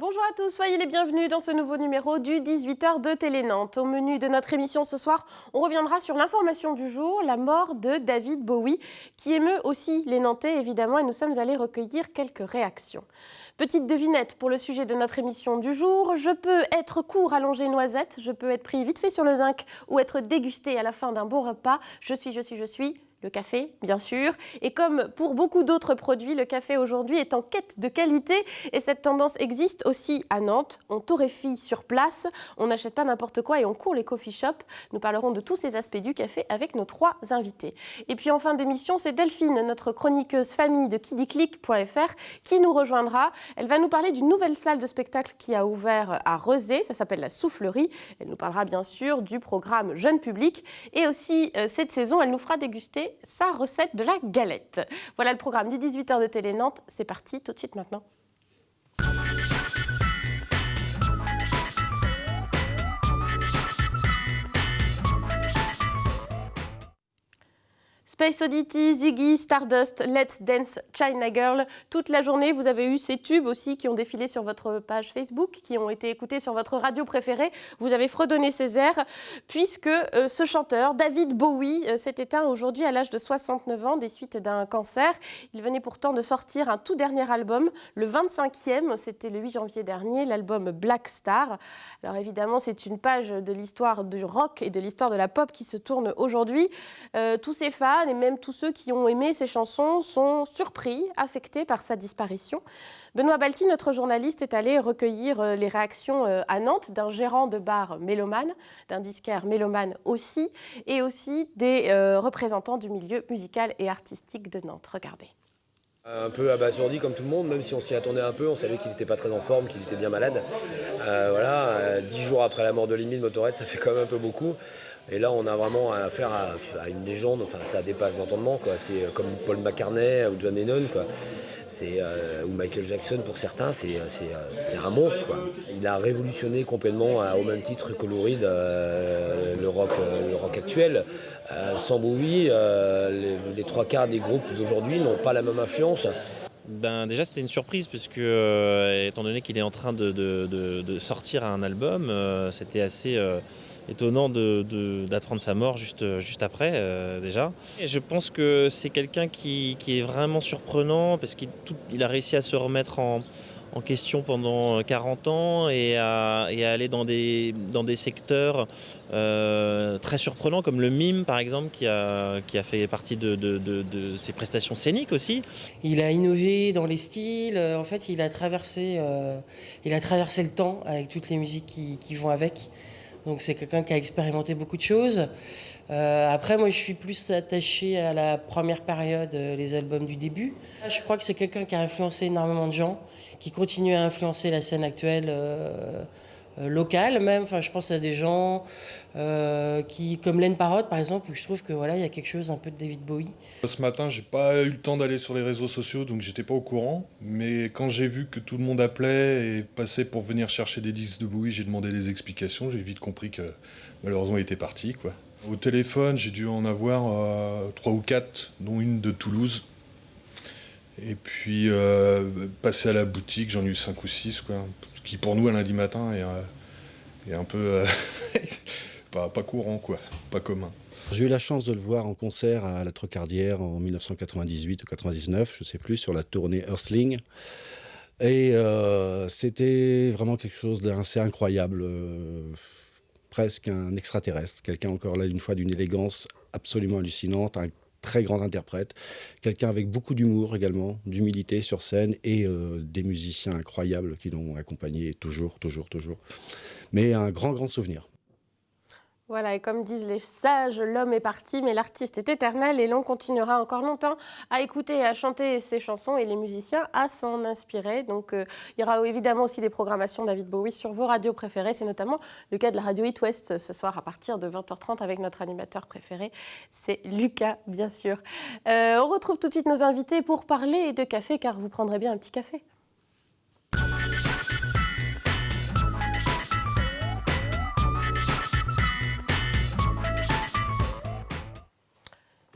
Bonjour à tous, soyez les bienvenus dans ce nouveau numéro du 18h de Télé Nantes. Au menu de notre émission ce soir, on reviendra sur l'information du jour, la mort de David Bowie, qui émeut aussi les Nantais évidemment, et nous sommes allés recueillir quelques réactions. Petite devinette pour le sujet de notre émission du jour, je peux être court allongé noisette, je peux être pris vite fait sur le zinc ou être dégusté à la fin d'un bon repas, je suis le café, bien sûr. Et comme pour beaucoup d'autres produits, le café aujourd'hui est en quête de qualité et cette tendance existe aussi à Nantes. On torréfie sur place, on n'achète pas n'importe quoi et on court les coffee shops. Nous parlerons de tous ces aspects du café avec nos trois invités. Et puis en fin d'émission, c'est Delphine, notre chroniqueuse famille de kidiclick.fr, qui nous rejoindra. Elle va nous parler d'une nouvelle salle de spectacle qui a ouvert à Rezé, ça s'appelle la Soufflerie. Elle nous parlera bien sûr du programme Jeune Public et aussi cette saison, elle nous fera déguster sa recette de la galette. Voilà le programme du 18h de Télé Nantes. C'est parti tout de suite maintenant. Space Oddity, Ziggy, Stardust, Let's Dance, China Girl. Toute la journée, vous avez eu ces tubes aussi qui ont défilé sur votre page Facebook, qui ont été écoutés sur votre radio préférée. Vous avez fredonné ces airs, puisque ce chanteur, David Bowie, s'est éteint aujourd'hui à l'âge de 69 ans des suites d'un cancer. Il venait pourtant de sortir un tout dernier album, le 25e, c'était le 8 janvier dernier, l'album Black Star. Alors évidemment, c'est une page de l'histoire du rock et de l'histoire de la pop qui se tourne aujourd'hui. Tous ces fans et même tous ceux qui ont aimé ses chansons sont surpris, affectés par sa disparition. Benoît Balti, notre journaliste, est allé recueillir les réactions à Nantes d'un gérant de bar mélomane, d'un disquaire mélomane aussi, et aussi des représentants du milieu musical et artistique de Nantes. Regardez. Un peu abasourdi comme tout le monde, même si on s'y attendait un peu, on savait qu'il n'était pas très en forme, qu'il était bien malade. 10 jours après la mort de Lemmy, de Motörhead, ça fait quand même un peu beaucoup. Et là, on a vraiment affaire à une légende, enfin ça dépasse l'entendement, quoi. C'est comme Paul McCartney ou John Lennon, quoi. Ou Michael Jackson pour certains, c'est un monstre, quoi. Il a révolutionné complètement, au même titre que Lou Reed, le rock actuel. Sans Bowie, les trois quarts des groupes d'aujourd'hui n'ont pas la même influence. Déjà c'était une surprise puisque étant donné qu'il est en train de sortir un album, c'était assez étonnant d'apprendre sa mort juste après déjà. Et je pense que c'est quelqu'un qui est vraiment surprenant parce qu'il a réussi à se remettre en question pendant 40 ans et à aller dans des secteurs très surprenants comme le mime par exemple qui a fait partie de ses prestations scéniques aussi. Il a innové dans les styles, en fait il a traversé le temps avec toutes les musiques qui vont avec. Donc c'est quelqu'un qui a expérimenté beaucoup de choses. Après, moi, je suis plus attachée à la première période, les albums du début. Je crois que c'est quelqu'un qui a influencé énormément de gens, qui continue à influencer la scène actuelle locale même. Enfin, je pense à des gens comme Len Parrott, par exemple, où je trouve que voilà, il y a quelque chose un peu de David Bowie. Ce matin, j'ai pas eu le temps d'aller sur les réseaux sociaux, donc j'étais pas au courant. Mais quand j'ai vu que tout le monde appelait et passait pour venir chercher des disques de Bowie, j'ai demandé des explications. J'ai vite compris que malheureusement il était parti, quoi. Au téléphone, j'ai dû en avoir 3 ou 4, dont une de Toulouse. Et puis passer à la boutique, j'en ai eu 5 ou 6, quoi. Ce qui pour nous un lundi matin est un peu pas courant, quoi, pas commun. J'ai eu la chance de le voir en concert à la Trocardière en 1998 ou 99, je ne sais plus, sur la tournée Earthling. Et c'était vraiment quelque chose d'assez incroyable, presque un extraterrestre. Quelqu'un encore là une fois d'une élégance absolument hallucinante, un très grand interprète, quelqu'un avec beaucoup d'humour également, d'humilité sur scène et des musiciens incroyables qui l'ont accompagné toujours. Mais un grand souvenir. Voilà, et comme disent les sages, l'homme est parti, mais l'artiste est éternel et l'on continuera encore longtemps à écouter et à chanter ses chansons et les musiciens à s'en inspirer. Donc il y aura évidemment aussi des programmations David Bowie sur vos radios préférées. C'est notamment le cas de la radio It West ce soir à partir de 20h30 avec notre animateur préféré, c'est Lucas, bien sûr. On retrouve tout de suite nos invités pour parler de café, car vous prendrez bien un petit café.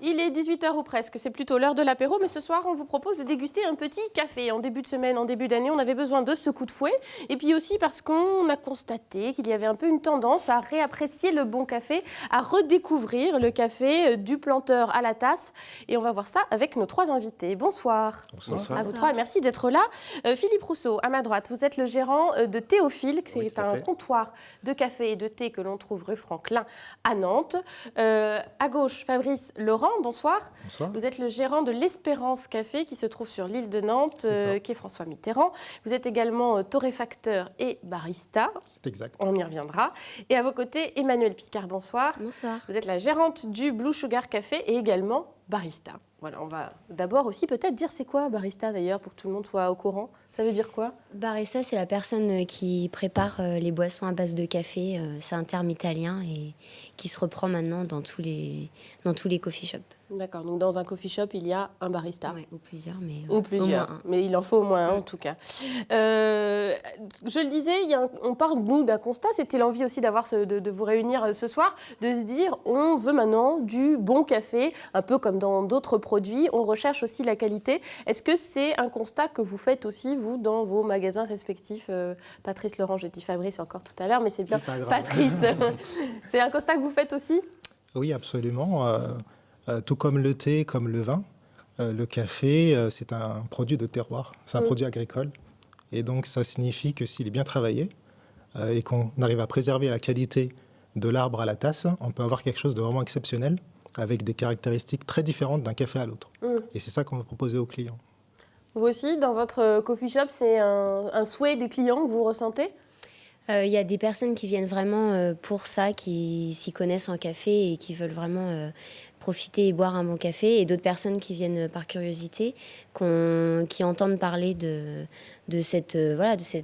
Il il est 18h ou presque, c'est plutôt l'heure de l'apéro, mais ce soir, on vous propose de déguster un petit café. En début de semaine, en début d'année, on avait besoin de ce coup de fouet. Et puis aussi parce qu'on a constaté qu'il y avait un peu une tendance à réapprécier le bon café, à redécouvrir le café du planteur à la tasse. Et on va voir ça avec nos 3 invités. Bonsoir. Bonsoir. À vous 3, merci d'être là. Philippe Rousseau, à ma droite, vous êtes le gérant de Théophile, c'est Oui, tout à un fait. comptoir de café et de thé que l'on trouve rue Franklin à Nantes. À gauche, Fabrice Laurent, bonsoir. Bonsoir. Vous êtes le gérant de l'Espérance Café qui se trouve sur l'île de Nantes, qui est François Mitterrand. Vous êtes également torréfacteur et barista. C'est exact. On y reviendra. Et à vos côtés, Emmanuel Picard, bonsoir. Bonsoir. Vous êtes la gérante du Blue Sugar Café et également barista. Voilà, on va d'abord aussi peut-être dire c'est quoi barista d'ailleurs pour que tout le monde soit au courant. Ça veut dire quoi? Barista, c'est la personne qui prépare les boissons à base de café. C'est un terme italien et qui se reprend maintenant dans tous les coffee shops. D'accord, donc dans un coffee shop, il y a un barista. Ouais, ou plusieurs, mais Ou plusieurs, au moins un. mais il en faut au moins un en tout cas. Je le disais, on part nous d'un constat, c'était l'envie aussi de vous réunir ce soir, de se dire on veut maintenant du bon café, un peu comme dans d'autres produits, on recherche aussi la qualité. Est-ce que c'est un constat que vous faites aussi, vous, dans vos magasins respectifs? Patrice Laurent, j'ai dit Fabrice encore tout à l'heure, mais c'est bien C'est pas grave. Patrice. C'est un constat que vous faites aussi? Oui, absolument. Tout comme le thé, comme le vin, le café, c'est un produit de terroir, c'est un produit agricole. Et donc, ça signifie que s'il est bien travaillé et qu'on arrive à préserver la qualité de l'arbre à la tasse, on peut avoir quelque chose de vraiment exceptionnel avec des caractéristiques très différentes d'un café à l'autre. Et c'est ça qu'on va proposer aux clients. Vous aussi, dans votre coffee shop, c'est un souhait des clients que vous ressentez? Il y a des personnes qui viennent vraiment pour ça, qui s'y connaissent en café et qui veulent vraiment profiter et boire un bon café. Et d'autres personnes qui viennent par curiosité, qui entendent parler de cette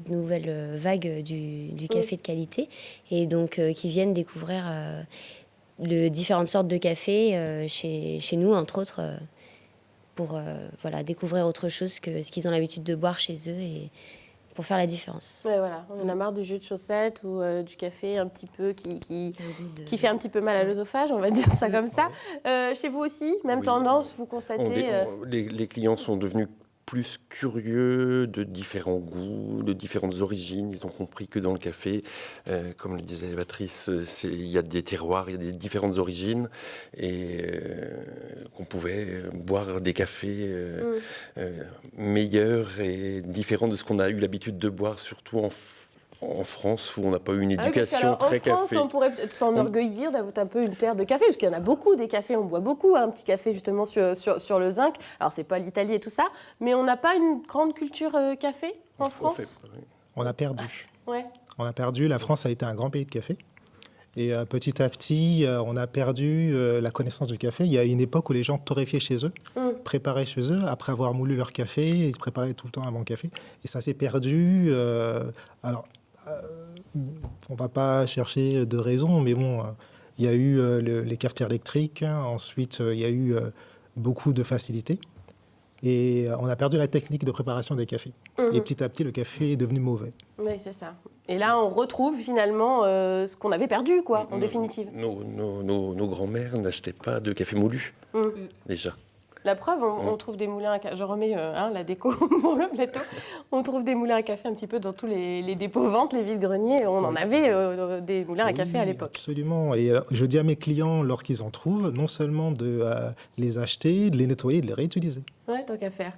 nouvelle vague du café de qualité. Et donc qui viennent découvrir de différentes sortes de café chez nous, entre autres, pour découvrir autre chose que ce qu'ils ont l'habitude de boire chez eux et pour faire la différence. Ouais, voilà. On en a marre du jus de chaussette ou du café un petit peu qui qui fait un petit peu mal à l'œsophage, on va dire ça comme ça. Chez vous aussi, même Oui. tendance, vous constatez Les clients sont devenus plus curieux de différents goûts, de différentes origines. Ils ont compris que dans le café, comme le disait Patrice, il y a des terroirs, il y a des différentes origines et qu'on pouvait boire des cafés meilleurs et différents de ce qu'on a eu l'habitude de boire, surtout en France, où on n'a pas eu une Ah oui, parce éducation qu'alors, très en France, café. on pourrait peut-être s'enorgueillir d'avoir un peu une terre de café, parce qu'il y en a beaucoup des cafés, on boit beaucoup, un petit café justement sur le zinc. Alors, c'est pas l'Italie et tout ça, mais on n'a pas une grande culture café en France? On a perdu. Ouais. On a perdu. La France a été un grand pays de café. Et petit à petit, on a perdu la connaissance du café. Il y a une époque où les gens torréfiaient chez eux, préparaient chez eux. Après avoir moulu leur café, ils se préparaient tout le temps un bon café. Et ça s'est perdu. On ne va pas chercher de raison, mais bon, il y a eu les cafetières électriques. Ensuite, il y a eu beaucoup de facilité. Et on a perdu la technique de préparation des cafés. Et petit à petit, le café est devenu mauvais. Oui, c'est ça. Et là, on retrouve finalement ce qu'on avait perdu, quoi, en définitive. Nos grands-mères n'achetaient pas de café moulu, déjà. La preuve, on trouve des moulins à café. Je remets la déco pour le plateau. On trouve des moulins à café un petit peu dans tous les dépôts-ventes, les vides-greniers. On en avait des moulins à café à l'époque. Absolument. Et je dis à mes clients, lorsqu'ils en trouvent, non seulement de les acheter, de les nettoyer, de les réutiliser. Ouais, tant qu'à faire.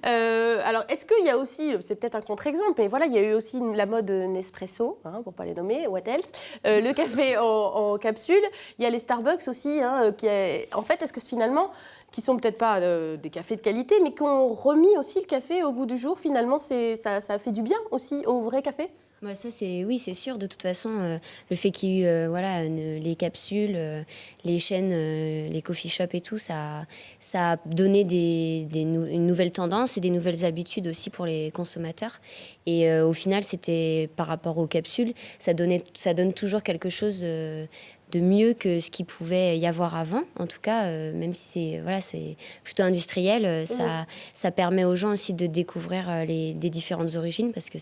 Alors, est-ce qu'il y a aussi, c'est peut-être un contre-exemple, mais voilà, il y a eu aussi la mode Nespresso, pour pas les nommer, what else, le café en capsule. Il y a les Starbucks aussi, en fait, est-ce que finalement, qui sont peut-être pas des cafés de qualité, mais qui ont remis aussi le café au goût du jour, finalement, ça a fait du bien aussi au vrai café? Ouais, ça, oui, c'est sûr. De toute façon, le fait qu'il y ait eu les capsules, les chaînes, les coffee shops et tout, ça a donné une nouvelle tendance et des nouvelles habitudes aussi pour les consommateurs. Et au final, c'était par rapport aux capsules, ça donne toujours quelque chose de mieux que ce qu'il pouvait y avoir avant. En tout cas, même si c'est plutôt industriel, ça permet aux gens aussi de découvrir des différentes origines parce que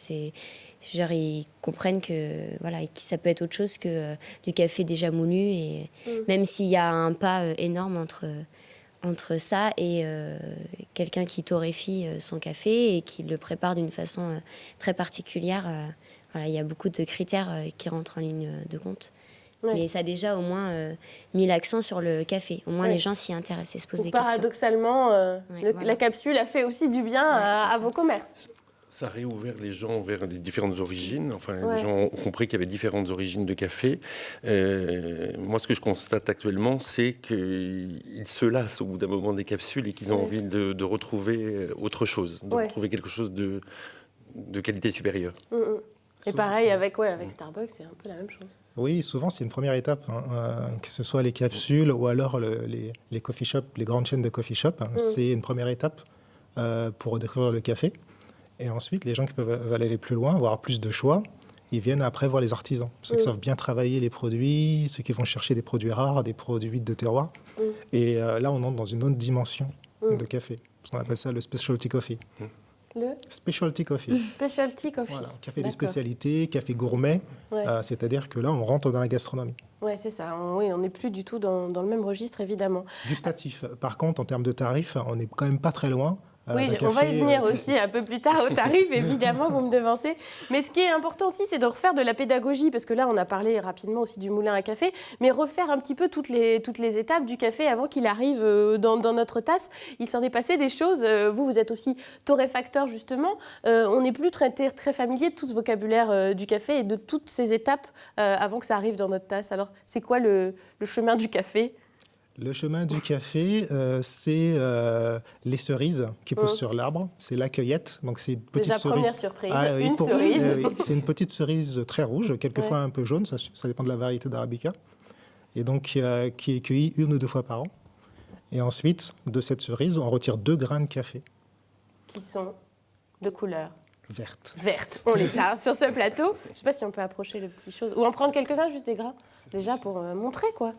ils comprennent que ça peut être autre chose que du café déjà moulu et même s'il y a un pas énorme entre entre ça et quelqu'un qui torréfie son café et qui le prépare d'une façon très particulière. Voilà, il y a beaucoup de critères qui rentrent en ligne de compte. Ouais. Mais ça a déjà au moins mis l'accent sur le café. Au moins, les gens s'y intéressent et se posent des questions. Paradoxalement, la capsule a fait aussi du bien à vos commerces. Ça a réouvert les gens vers les différentes origines. Les gens ont compris qu'il y avait différentes origines de café. Moi, ce que je constate actuellement, c'est qu'ils se lassent au bout d'un moment des capsules et qu'ils ont envie de retrouver autre chose, de retrouver quelque chose de qualité supérieure. Et pareil, avec Starbucks, c'est un peu la même chose. Oui, souvent c'est une première étape, que ce soit les capsules ou alors les coffee shops, les grandes chaînes de coffee shop, c'est une première étape pour découvrir le café. Et ensuite, les gens qui veulent aller plus loin, avoir plus de choix, ils viennent après voir les artisans. Ceux qui savent bien travailler les produits, ceux qui vont chercher des produits rares, des produits de terroir. Et là, on entre dans une autre dimension de café. On appelle ça le specialty coffee. Le Specialty coffee. Specialty coffee. Voilà, café de spécialité, café gourmet. C'est-à-dire que là, on rentre dans la gastronomie. Oui, c'est ça. On n'est plus du tout dans le même registre, évidemment. Gustatif. Par contre, en termes de tarifs, on n'est quand même pas très loin. Oui, on va y venir aussi un peu plus tard au tarif, évidemment, vous me devancez. Mais ce qui est important aussi, c'est de refaire de la pédagogie, parce que là, on a parlé rapidement aussi du moulin à café, mais refaire un petit peu toutes les étapes du café avant qu'il arrive dans notre tasse. Il s'en est passé des choses. Vous êtes aussi torréfacteur, justement. On n'est plus très familier de tout ce vocabulaire du café et de toutes ces étapes avant que ça arrive dans notre tasse. Alors, c'est quoi le chemin du café ? Le chemin du café, c'est les cerises qui poussent sur l'arbre. C'est la cueillette. Donc c'est une petite cerise. Première surprise, une cerise. C'est une petite cerise très rouge, quelquefois un peu jaune. Ça dépend de la variété d'arabica. Et donc qui est cueillie 1 ou 2 fois par an. Et ensuite, de cette cerise, on retire 2 grains de café. Qui sont de couleur verte. On les a sur ce plateau. Je ne sais pas si on peut approcher le petit chose. Ou en prendre quelques-uns, juste des grains. Déjà pour montrer, quoi.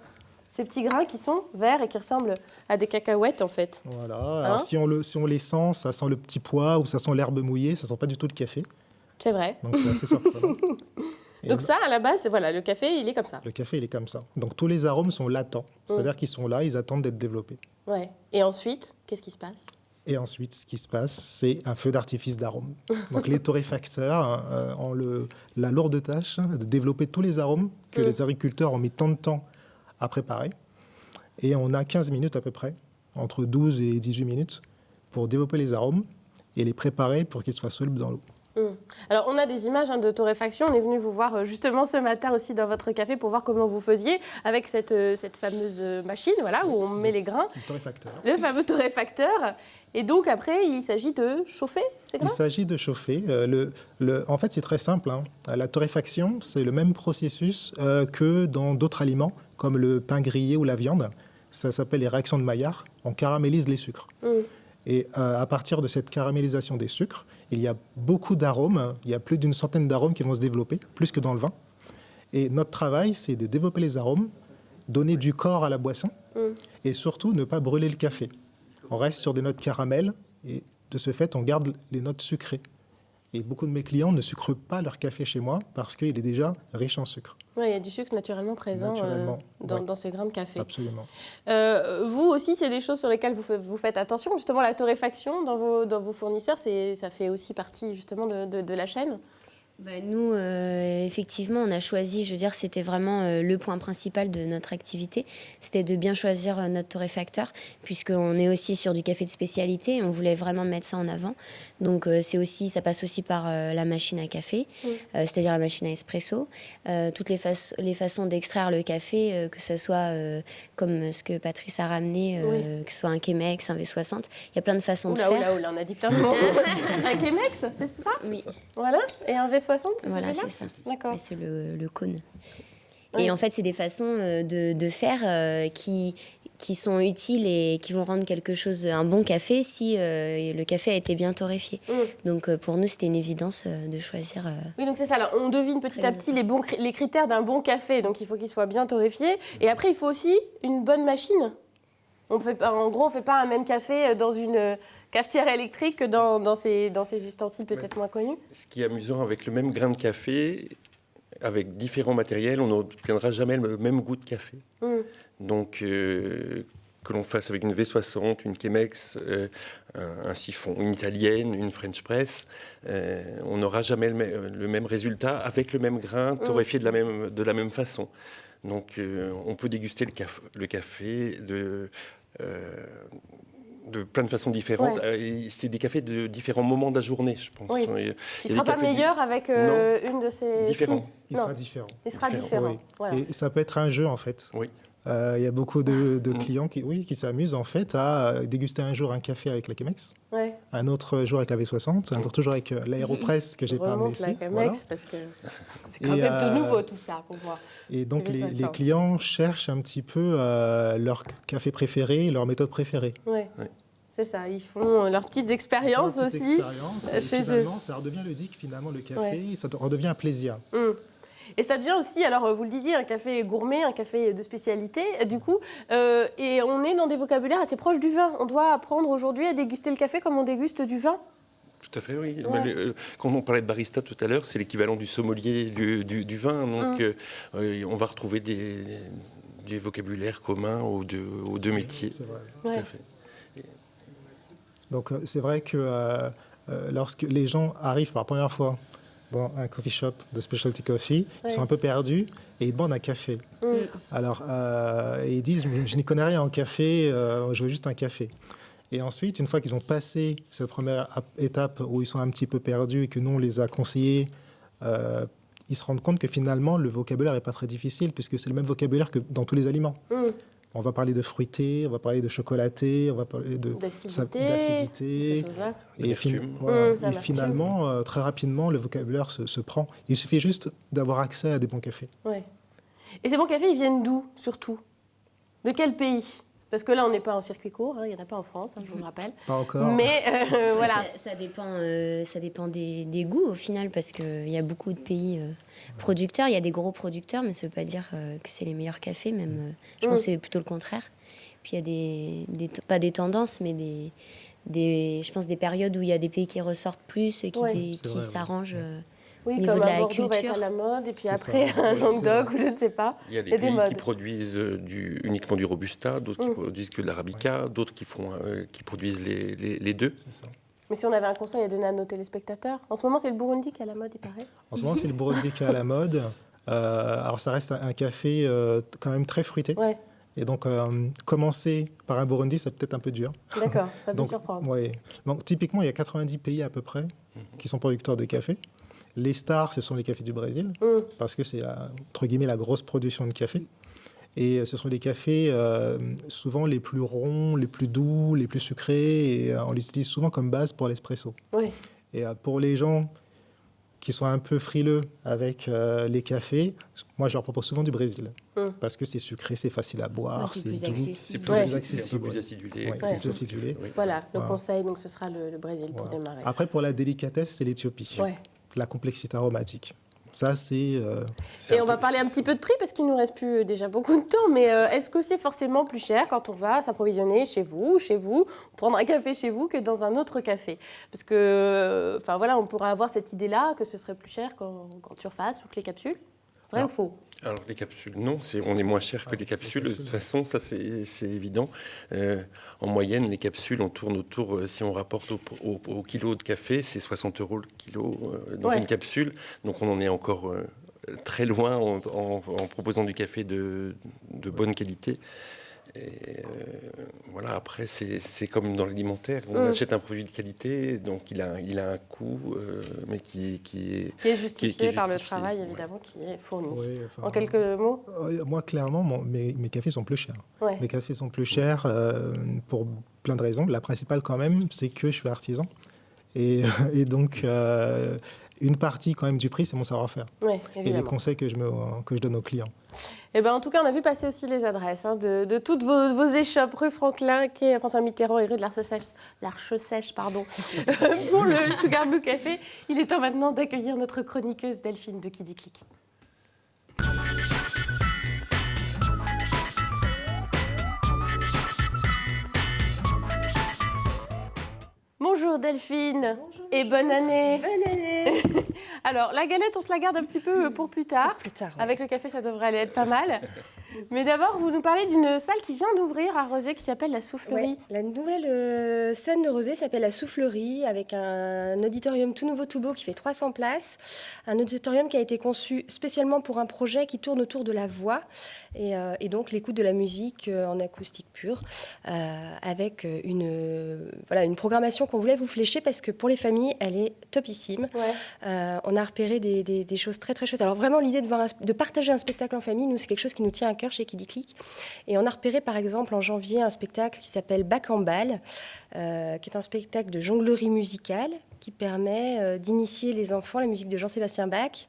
Ces petits grains qui sont verts et qui ressemblent à des cacahuètes, en fait. Voilà. Alors, si on les sent, ça sent le petit pois ou ça sent l'herbe mouillée, ça sent pas du tout le café. C'est vrai. Donc, c'est assez surprenant. Donc ça, à la base, le café, il est comme ça. Le café, il est comme ça. Donc, tous les arômes sont latents. C'est-à-dire qu'ils sont là, ils attendent d'être développés. Ouais. Et ensuite, qu'est-ce qui se passe ? Et ensuite, ce qui se passe, c'est un feu d'artifice d'arômes. Donc, les torréfacteurs ont la lourde tâche de développer tous les arômes que les agriculteurs ont mis tant de temps à préparer. Et on a 15 minutes à peu près, entre 12 et 18 minutes, pour développer les arômes et les préparer pour qu'ils soient solubles dans l'eau. Alors, on a des images de torréfaction. On est venu vous voir justement ce matin aussi dans votre café pour voir comment vous faisiez avec cette fameuse machine où on met les grains. Le torréfacteur. Le fameux torréfacteur. Et donc, après, il s'agit de chauffer ces grains ? Il s'agit de chauffer. En fait, c'est très simple. La torréfaction, c'est le même processus que dans d'autres aliments, comme le pain grillé ou la viande. Ça s'appelle les réactions de Maillard. On caramélise les sucres. Et à partir de cette caramélisation des sucres, il y a beaucoup d'arômes. Il y a plus d'une centaine d'arômes qui vont se développer, plus que dans le vin. Et notre travail, c'est de développer les arômes, donner du corps à la boisson et surtout ne pas brûler le café. On reste sur des notes caramel et de ce fait, on garde les notes sucrées. Et beaucoup de mes clients ne sucrent pas leur café chez moi parce qu'il est déjà riche en sucre. Oui, il y a du sucre naturellement présent dans ces grains de café. Absolument. Vous aussi, c'est des choses sur lesquelles vous faites attention. Justement, la torréfaction dans vos fournisseurs, ça fait aussi partie justement de la chaîne. Nous, effectivement, on a choisi, c'était vraiment le point principal de notre activité, c'était de bien choisir notre torréfacteur, puisqu'on est aussi sur du café de spécialité, et on voulait vraiment mettre ça en avant. Donc, ça passe aussi par la machine à café, c'est-à-dire la machine à espresso, toutes les façons d'extraire le café, que ce soit comme ce que Patrice a ramené, que ce soit un Chemex, un V60, il y a plein de façons de faire. Oula, on a dit plein de mots. Un Chemex, c'est ça ? Oui. Voilà, et un V60, voilà, c'est ça. D'accord. Et c'est le cône. Oui. Et en fait, c'est des façons de faire qui sont utiles et qui vont rendre un bon café si le café a été bien torréfié. Donc pour nous, c'était une évidence de choisir. Oui, donc c'est ça. Alors, on devine petit à petit les critères d'un bon café. Donc il faut qu'il soit bien torréfié. Et après, il faut aussi une bonne machine. En gros, on ne fait pas un même café dans une cafetière électrique que dans ces ustensiles peut-être moins connus. Ce qui est amusant, avec le même grain de café, avec différents matériels, on n'obtiendra jamais le même goût de café. Donc, que l'on fasse avec une V60, une Chemex, un siphon, une italienne, une French press, on n'aura jamais le même résultat avec le même grain torréfié de la même façon. Donc on peut déguster le café de plein de façons différentes. C'est des cafés de différents moments de la journée, je pense. Oui. Il ne sera pas meilleur avec une de ces... Différent. Il sera différent. Il sera différent. Oui. Voilà. Et ça peut être un jeu, en fait. Oui. Il y a beaucoup de clients qui s'amusent, en fait, à déguster un jour un café avec la Chemex, un autre jour avec la V60, un autre jour avec l'Aéropress que j'ai pas amené ici. La Chemex, parce que c'est quand même tout nouveau, tout ça, pour voir. Et donc, les clients cherchent un petit peu leur café préféré, leur méthode préférée. Oui. C'est ça, ils font leurs petites expériences aussi chez eux. Ça redevient ludique, finalement, le café, ça redevient un plaisir. Et ça devient aussi, alors vous le disiez, un café gourmet, un café de spécialité, du coup, et on est dans des vocabulaires assez proches du vin. On doit apprendre aujourd'hui à déguster le café comme on déguste du vin. Tout à fait, oui. Quand on parlait de barista tout à l'heure, c'est l'équivalent du sommelier du vin. Donc on va retrouver des vocabulaires communs aux deux métiers. C'est vrai. Tout à fait. Donc c'est vrai que lorsque les gens arrivent pour la première fois dans un coffee shop de specialty coffee, ils sont un peu perdus et ils demandent un café. Alors ils disent je n'y connais rien en café, je veux juste un café. Et ensuite, une fois qu'ils ont passé cette première étape où ils sont un petit peu perdus et que nous on les a conseillés, ils se rendent compte que finalement le vocabulaire n'est pas très difficile puisque c'est le même vocabulaire que dans tous les aliments. On va parler de fruité, on va parler de chocolaté, on va parler d'acidité. Et finalement, très rapidement, le vocabulaire se prend. Il suffit juste d'avoir accès à des bons cafés. Ouais. Et ces bons cafés, ils viennent d'où, surtout? De quel pays? Parce que là, on n'est pas en circuit court, il n'y en a pas en France, je vous le rappelle. Pas encore. Mais voilà. Ça dépend des goûts au final, parce qu'il y a beaucoup de pays producteurs. Il y a des gros producteurs, mais ça ne veut pas dire que c'est les meilleurs cafés. Même, je pense que c'est plutôt le contraire. Puis il y a pas des tendances, mais je pense des périodes où il y a des pays qui ressortent plus et qui s'arrangent. Oui, au niveau comme de la Bordeaux culture. va être à la mode, et puis après un Languedoc, ou je ne sais pas. Il y a des pays qui produisent uniquement du Robusta, d'autres qui produisent que de l'Arabica, d'autres qui produisent les deux. C'est ça. Mais si on avait un conseil à donner à nos téléspectateurs, en ce moment c'est le Burundi qui est à la mode, il paraît. En ce moment c'est le Burundi qui est à la mode. Alors ça reste un café quand même très fruité. Ouais. Et donc, commencer par un Burundi, c'est peut-être un peu dur. D'accord, ça peut surprendre. Ouais. Donc, typiquement, il y a 90 pays à peu près qui sont producteurs de café. Les stars, ce sont les cafés du Brésil, parce que c'est, entre guillemets, la grosse production de café. Et ce sont les cafés souvent les plus ronds, les plus doux, les plus sucrés, et on les utilise souvent comme base pour l'espresso. Oui. Et pour les gens qui sont un peu frileux avec les cafés, moi je leur propose souvent du Brésil, parce que c'est sucré, c'est facile à boire, c'est plus doux, accessible. C'est plus accessible, plus acidulé. Ouais, c'est plus acidulé. Oui. Voilà, le conseil, donc ce sera le Brésil pour démarrer. Après, pour la délicatesse, c'est l'Éthiopie. Ouais. La complexité aromatique. Ça, c'est... Et on va parler un petit peu de prix, parce qu'il nous reste plus déjà beaucoup de temps, mais est-ce que c'est forcément plus cher quand on va s'approvisionner chez vous, prendre un café chez vous, que dans un autre café? Parce que, enfin voilà, on pourrait avoir cette idée-là, que ce serait plus cher qu'en surface ou que les capsules. Vrai ou faux? Alors les capsules, non, on est moins cher que les capsules, de toute façon, ça c'est évident. En moyenne, les capsules, on tourne autour, si on rapporte au kilo de café, c'est 60 € le kilo dans une capsule. Donc on en est encore très loin en proposant du café de bonne qualité. Et voilà, après, c'est comme dans l'alimentaire. On achète un produit de qualité, donc il a un coût, mais qui est justifié par le travail, évidemment, qui est fourni. Oui, en quelques mots? Moi, clairement, mes cafés sont plus chers. Ouais. Mes cafés sont plus chers pour plein de raisons. La principale, quand même, c'est que je suis artisan. Et donc, une partie, quand même, du prix, c'est mon savoir-faire. Ouais, et les conseils que je donne aux clients. Eh ben, en tout cas, on a vu passer aussi les adresses de toutes vos échoppes, rue Franklin, quai François Mitterrand et rue de l'Arche-Sèche, pour le Sugar Blue Café. Il est temps maintenant d'accueillir notre chroniqueuse Delphine de Qui dit Clic. Bonjour Delphine. Bonjour. Et bonne année. Bonne année. Alors, la galette, on se la garde un petit peu pour plus tard. Plus tard. Avec le café, ça devrait aller être pas mal. Mais d'abord, vous nous parlez d'une salle qui vient d'ouvrir à Rezé qui s'appelle la Soufflerie. Ouais, la nouvelle scène de Rezé s'appelle la Soufflerie, avec un auditorium tout nouveau, tout beau, qui fait 300 places. Un auditorium qui a été conçu spécialement pour un projet qui tourne autour de la voix et donc l'écoute de la musique en acoustique pure, avec une programmation qu'on voulait vous flécher parce que pour les familles, elle est topissime. Ouais. On a repéré des choses très très chouettes. Alors vraiment, l'idée de partager un spectacle en famille, nous, c'est quelque chose qui nous tient à cœur chez Kiddy Click. Et on a repéré par exemple en janvier un spectacle qui s'appelle Bac en balle, qui est un spectacle de jonglerie musicale qui permet d'initier les enfants à la musique de Jean-Sébastien Bach.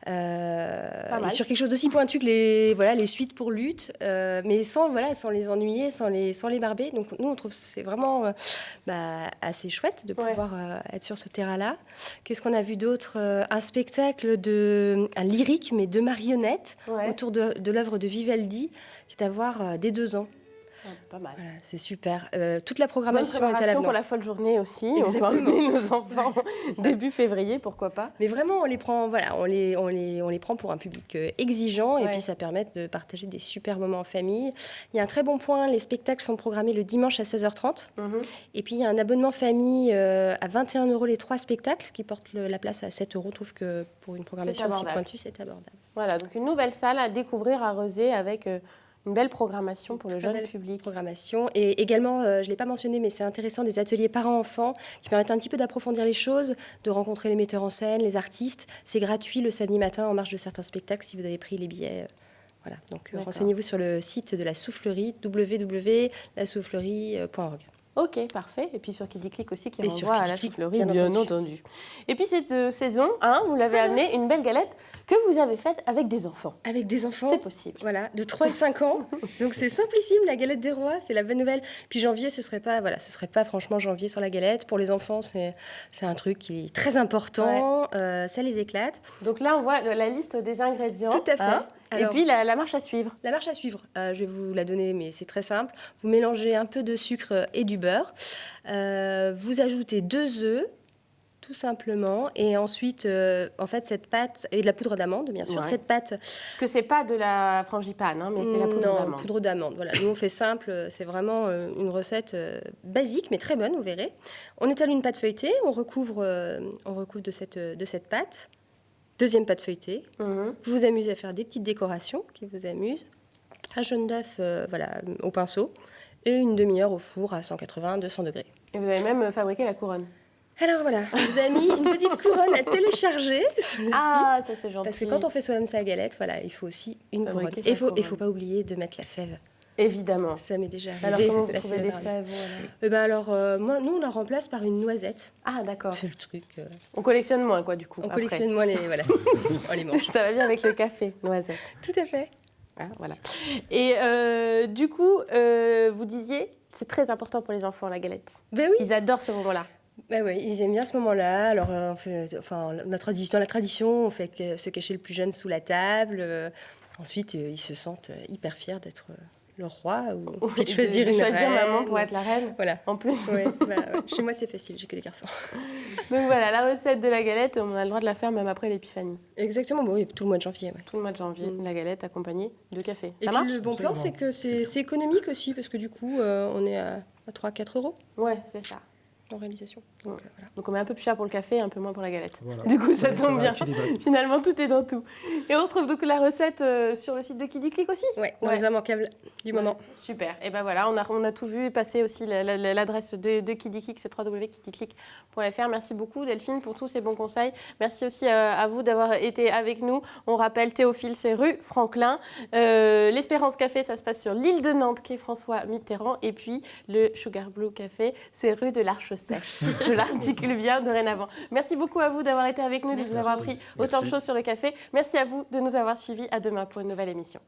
Et sur quelque chose d'aussi pointu que les suites pour lutte, mais sans les ennuyer, sans les barber. Donc nous, on trouve que c'est vraiment assez chouette de pouvoir être sur ce terrain-là. Qu'est-ce qu'on a vu d'autre? Un spectacle un lyrique, mais de marionnettes, autour de l'œuvre de Vivaldi, qui est à voir dès 2 ans. Pas mal. Voilà, c'est super. Toute la programmation est à l'avenant. Pour la folle journée aussi. Exactement. On peut emmener nos enfants début février, pourquoi pas. Mais vraiment, on les prend pour un public exigeant et puis ça permet de partager des super moments en famille. Il y a un très bon point, les spectacles sont programmés le dimanche à 16h30. Et puis il y a un abonnement famille à 21 € les 3 spectacles, qui porte la place à 7 €. Je trouve que pour une programmation aussi pointue, c'est abordable. Voilà, donc une nouvelle salle à découvrir à Rezé avec une belle programmation pour le jeune public. Programmation. Et également, je ne l'ai pas mentionné, mais c'est intéressant, des ateliers parents-enfants qui permettent un petit peu d'approfondir les choses, de rencontrer les metteurs en scène, les artistes. C'est gratuit le samedi matin en marge de certains spectacles si vous avez pris les billets. Voilà. Donc renseignez-vous sur le site de la Soufflerie, www.lasoufflerie.org. Ok, parfait. Et puis sur Kiddy Click aussi, qui renvoie à la Soufflerie, bien entendu. Et puis cette saison, vous l'avez amené une belle galette que vous avez faite avec des enfants. Avec des enfants. C'est possible. Voilà, de 3 et 5 ans. Donc c'est simplissime, la galette des rois, c'est la bonne nouvelle. Puis janvier, ce serait pas franchement janvier sans la galette. Pour les enfants, c'est un truc qui est très important. Ça les éclate. Donc là, on voit la liste des ingrédients. Tout à fait. Alors, et puis la marche à suivre. La marche à suivre, je vais vous la donner, mais c'est très simple. Vous mélangez un peu de sucre et du beurre. Vous ajoutez 2 œufs, tout simplement. Et ensuite, en fait, cette pâte, et de la poudre d'amande, bien sûr. Cette pâte... Parce que c'est pas de la frangipane, mais c'est la poudre d'amande. Non, poudre d'amande. Voilà. Nous, on fait simple. C'est vraiment une recette basique, mais très bonne, vous verrez. On étale une pâte feuilletée, on recouvre de cette pâte. Deuxième pâte feuilletée. Vous vous amusez à faire des petites décorations qui vous amusent. Un jaune d'œuf au pinceau et une demi-heure au four à 180-200 degrés. Et vous avez même fabriqué la couronne. Alors voilà, on vous a mis une petite couronne à télécharger sur le site. Ça c'est gentil. Parce que quand on fait soi-même sa galette, il faut aussi une couronne. Et il ne faut pas oublier de mettre la fève. Évidemment. Ça m'est déjà arrivé. Alors comment vous trouvez des fèves nous on la remplace par une noisette. Ah d'accord. C'est le truc. On collectionne moins quoi du coup. On collectionne moins les on les mange. Ça va bien avec le café, noisette. Tout à fait. Voilà. Et du coup, vous disiez, c'est très important pour les enfants la galette. Ben oui. Ils adorent ce moment-là. Ben oui, ils aiment bien ce moment-là. Alors, on fait, dans la tradition, on fait se cacher le plus jeune sous la table. Ensuite, ils se sentent hyper fiers d'être le roi ou de choisir une reine. Maman pour être la reine. Voilà. En plus. Ouais. Chez moi, c'est facile, j'ai que des garçons. Donc voilà, la recette de la galette, on a le droit de la faire même après l'épiphanie. Exactement, oui, tout le mois de janvier. Ouais. Tout le mois de janvier, la galette accompagnée de café. Ça marche. Le bon plan, c'est que c'est économique aussi, parce que du coup, on est à 3-4 €. Ouais, c'est ça. En réalisation. Donc on met un peu plus cher pour le café et un peu moins pour la galette. Voilà. Du coup, ça tombe bien. Finalement, tout est dans tout. Et on retrouve donc la recette sur le site de Kiddy Click aussi. Oui, dans les immanquables du moment. Super. Et ben voilà, on a tout vu passer aussi l'adresse de Kiddy Click, c'est www.kiddyclick.fr. Merci beaucoup Delphine pour tous ces bons conseils. Merci aussi à vous d'avoir été avec nous. On rappelle Théophile, c'est rue Franklin. L'Espérance Café, ça se passe sur l'île de Nantes, quai François Mitterrand. Et puis le Sugar Blue Café, c'est rue de l'Arche Sèche. Je l'articule bien dorénavant. Merci beaucoup à vous d'avoir été avec nous, de nous avoir appris autant de choses sur le café. Merci à vous de nous avoir suivis. À demain pour une nouvelle émission.